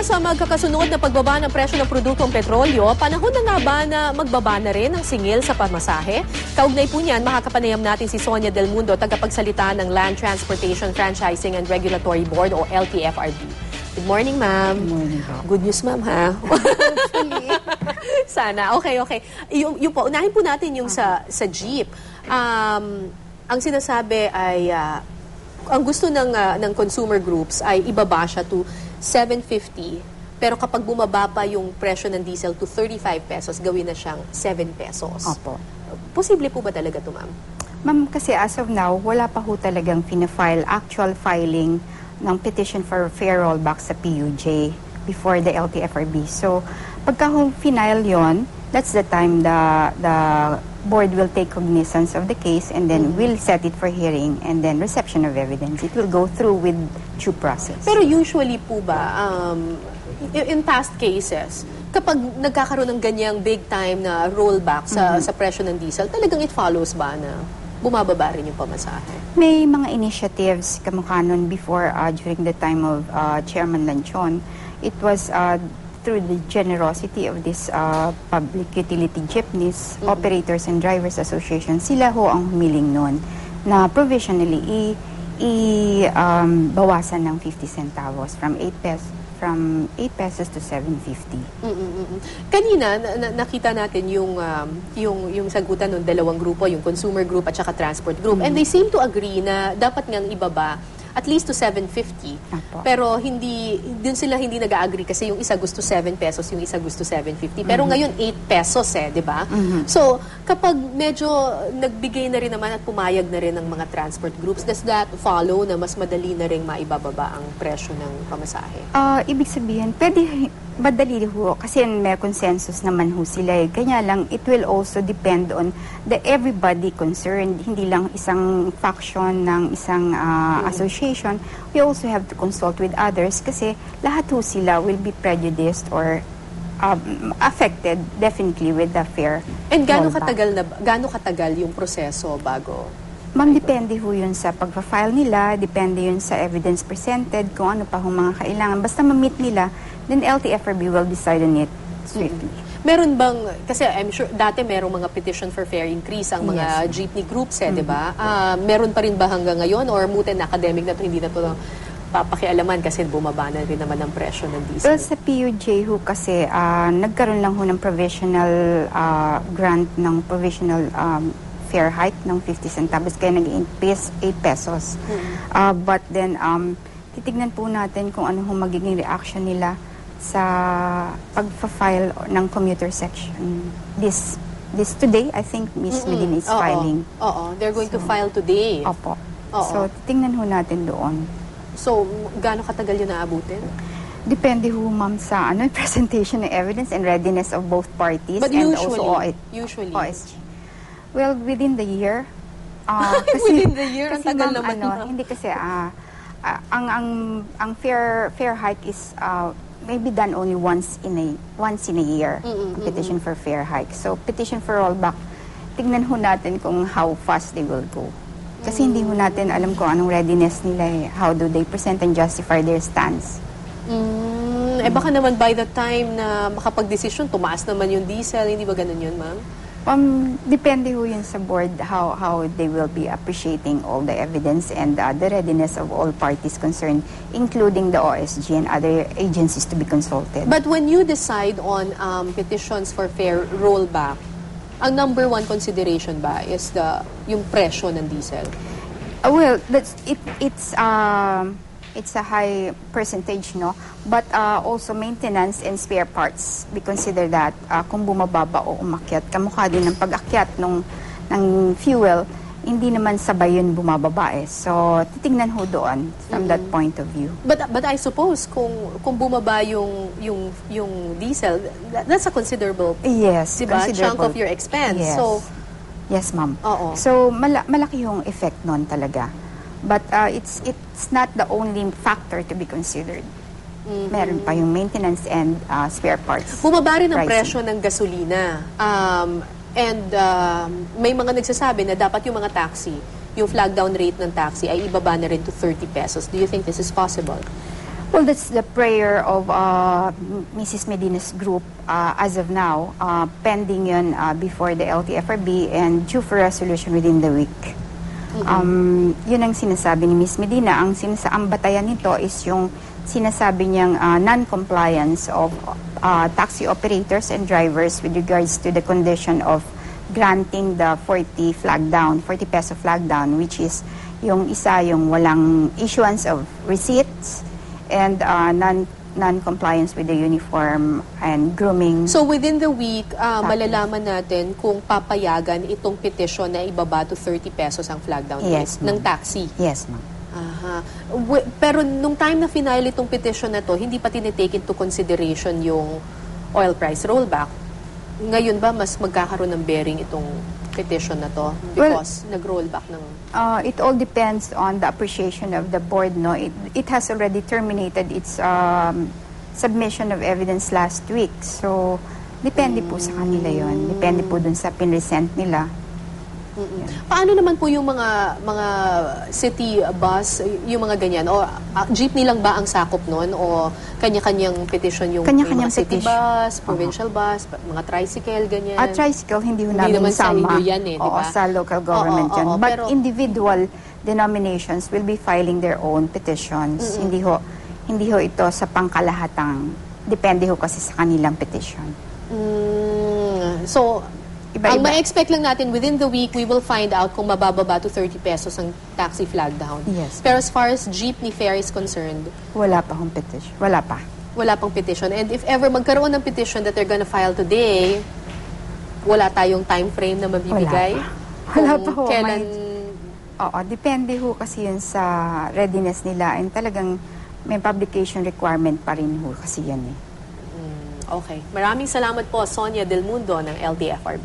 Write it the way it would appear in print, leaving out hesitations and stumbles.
Una sa magkakasunod na pagbaba ng presyo ng produktong petrolyo, panahon na nga ba na magbaba na rin ang singil sa pamasahe? Kaugnay po niyan, makakapanayam natin si Sonia Del Mundo, tagapagsalita ng Land Transportation Franchising and Regulatory Board o LTFRB. Good morning, ma'am. Good morning po. Good news, ma'am, ha? Sana. Okay. Yung po, unahin po natin yung sa jeep. Ang sinasabi ay, ang gusto ng consumer groups ay ibaba siya to 750. Pero kapag bumaba pa yung presyo ng diesel to 35 pesos, gawin na siyang 7 pesos. Opo. Posible po ba talaga ito, ma'am? Ma'am, kasi as of now, wala pa ho talagang fina-file, actual filing ng petition for fair rollback sa PUJ before the LTFRB. So, pagka final yon, that's the time the board will take cognizance of the case and then will set it for hearing and then reception of evidence. It will go through with due process. Pero usually po ba, in past cases, kapag nagkakaroon ng ganyang big time na rollback sa presyo ng diesel, talagang it follows ba na bumababa rin yung pamasahe? May mga initiatives kamukha nun before during the time of Chairman Lanchon. It was through the generosity of this public utility jeepneys, operators and drivers association. Sila ho ang humiling nun na provisionally bawasan ng 50 centavos from 8 pesos to 7.50. Kanina nakita natin yung sagutan ng dalawang grupo, yung consumer group at saka transport group. And they seem to agree na dapat ngang ibaba at least to 7.50. Apo. Pero dun sila hindi nag-agree kasi yung isa gusto 7 pesos, yung isa gusto 7.50. Pero ngayon 8 pesos di ba? So, kapag medyo nagbigay na rin naman at pumayag na rin ng mga transport groups, does that follow na mas madali na rin maibababa ang presyo ng pamasahe? Ibig sabihin, pwede madali ho kasi may consensus naman ho sila. Kanya lang, it will also depend on the everybody concerned. Hindi lang isang faction ng isang association. We also have to consult with others kasi lahat ho sila will be prejudiced or affected definitely with the fair. And gaano katagal yung proseso bago? Ma'am, depende ho yun sa pagpa-file nila, depende yun sa evidence presented, kung ano pa ho mga kailangan. Basta ma-meet nila, then LTFRB will decide on it swiftly. Meron bang, kasi I'm sure dati merong mga petition for fair increase ang mga jeepney groups di ba? Meron pa rin ba hanggang ngayon or mutin na academic na to, hindi na to papakialaman kasi bumaba na rin naman ang presyo ng diesel? Well, sa PUJ ho kasi, nagkaroon lang ho ng provisional grant ng provisional fair hike ng 50 centavos kaya nag-increase 8 pesos. But then, titignan po natin kung ano ho magiging reaction nila sa pag-file ng commuter section. This today, I think Ms. Medina is filing. They're going to file today. Opo. So, titingnan ho natin doon. So, gaano katagal yun naabutin? Depende ho, ma'am, sa presentation ng evidence and readiness of both parties. But and usually, also OSG. Well, within the year. Kasi, within the year? Ang kasi tagal ma'am, naman. hindi kasi, ang fair hike is maybe done only once in a year. Petition for fair hike. So, petition for rollback, tignan ho natin kung how fast they will go. Kasi hindi ho natin alam kung anong readiness nila how do they present and justify their stance. Baka naman by the time na makapag-desisyon, tumaas naman yung diesel, hindi ba ganun yun, ma'am? Depende ho yun sa board how they will be appreciating all the evidence and the readiness of all parties concerned, including the OSG and other agencies to be consulted. But when you decide on petitions for fair rollback, ang number one consideration ba is yung presyo ng diesel? Well, it's a high percentage, no? But also maintenance and spare parts. We consider that kung bumababa o umakyat, kamukha din ng pag-akyat ng fuel, hindi naman sabay yun bumababa So, titingnan ho doon from that point of view. But I suppose kung bumaba yung diesel, that's a considerable chunk of your expense. Yes. So, yes, ma'am. So, malaki yung effect nun talaga. But it's not the only factor to be considered. Meron pa yung maintenance and spare parts. Bumaba rin ang presyo ng gasolina. And may mga nagsasabi na dapat yung mga taxi, yung flag down rate ng taxi ay ibaba na rin to 30 pesos. Do you think this is possible? Well, that's the prayer of Mrs. Medina's group as of now, pending yun before the LTFRB and due for resolution within the week. Yun ang sinasabi ni Ms. Medina. Ang batayan nito is yung sinasabi niyang non-compliance of taxi operators and drivers with regards to the condition of granting the 40 peso flag down, which is yung isa yung walang issuance of receipts and non-compliance with the uniform and grooming. So within the week, malalaman natin kung papayagan itong petition na ibaba to 30 pesos ang flag down Yes, ng taxi. Yes, ma'am. Aha. Pero nung time na final itong petition na to, hindi pa tinitake into consideration yung oil price rollback. Ngayon ba mas magkakaroon ng bearing itong petition na to because nag-rollback ng... It all depends on the appreciation of the board. No, it has already terminated its submission of evidence last week. So depende po sa kanila yon. Depende po dun sa pinresent nila. Paano naman po yung mga city bus, yung mga ganyan? O jeepney lang ba ang sakop nun? O kanya-kanyang petition yung Kanya-kanyang mga city petition. bus, provincial bus, mga tricycle, ganyan? Tricycle, hindi ho Hindi namin naman sa sama. inyo yan eh, di Oo, ba? sa local government yan. But pero- individual denominations will be filing their own petitions. Hindi ho ito sa pangkalahatang. Depende ho kasi sa kanilang petition. So, Iba-iba. ang ma-expect lang natin, within the week, we will find out kung mabababa to 30 pesos ang taxi flag down. Yes. Pero as far as jeepney fare is concerned, Wala pa hong petition. Wala pa. wala pang petition. And if ever magkaroon ng petition that they're gonna file today, wala tayong time frame na mabibigay? Wala Kung pa ho. Kailan... Oo, depende ho kasi yun sa readiness nila. And talagang may publication requirement pa rin ho kasi yan eh. Okay. Maraming salamat po, Sonia Del Mundo ng LTFRB.